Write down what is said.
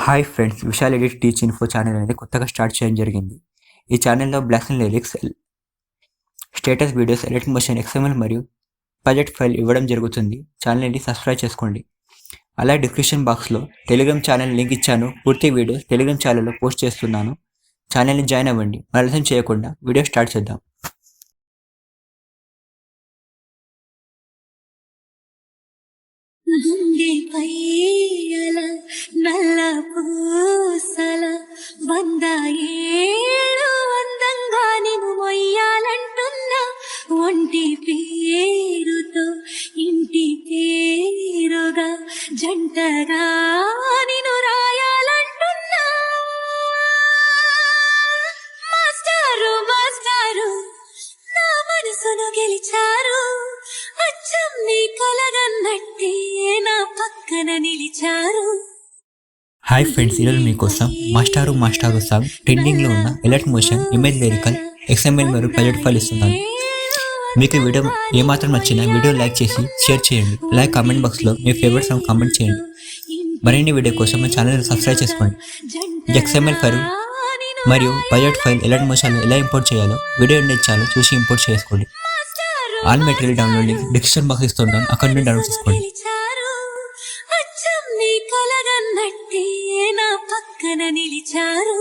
Hi friends, Vishal edit teach info channel అనేది కొత్తగా start చేయడం జరిగింది. ఈ ఛానల్లో blocks and lyrics, status videos, alight motion, XML మరియు ప్రాజెక్ట్ ఫైల్ ఇవ్వడం జరుగుతుంది. ఛానల్ని సబ్స్క్రైబ్ చేసుకోండి. అలాగే డిస్క్రిప్షన్ బాక్స్లో టెలిగ్రామ్ ఛానల్ లింక్ ఇచ్చాను. పూర్తి వీడియోస్ టెలిగ్రామ్ ఛానల్లో పోస్ట్ చేస్తున్నాను. ఛానల్ని జాయిన్ అవ్వండి. ఆలస్యం చేయకుండా వీడియో స్టార్ట్ చేద్దాం. గుండెపై అల నల్ల పూసల వంద ఏళ్ళు అందంగా నిన్ను మొయ్యాలంటున్నా, ఒంటి పేరుతో ఇంటి పేరుగా జంటగా నిన్ను రాయాలంటున్నా. మాస్టారు మాస్టారు నా మనసును గెలిచారు, అచ్చం నీ కలగన్నట్టే నా పక్కన నిలిచారు. హాయ్ ఫ్రెండ్స్, ఈరోజు మీకోసం మాస్టారు మాస్టారు సాంగ్ ట్రెండింగ్లో ఉన్న alight motion, image, lyrical, XML మరియు ప్రాజెక్ట్ ఫైల్ ఇస్తున్నాను. మీకు ఈ వీడియో ఏమాత్రం నచ్చినా వీడియో లైక్ చేసి షేర్ చేయండి. అలాగే కామెంట్ బాక్స్లో మీ ఫేవరెట్ సాంగ్ కామెంట్ చేయండి. మరిన్ని వీడియో కోసం మా ఛానల్ సబ్స్క్రైబ్ చేసుకోండి. XML ఫైల్ మరియు ప్రాజెక్ట్ ఫైల్ అలైట్ మోషన్లో ఎలా ఇంపోర్ట్ చేయాలో వీడియో ఇచ్చాలో చూసి ఇంపోర్ట్ చేసుకోండి. All material download link description box ఇస్తున్నాను, అక్కడ నుండి డౌన్లోడ్ చేసుకోండి. అచ్చం నీ కలగన్నట్టే నా పక్కన నిలిచారు.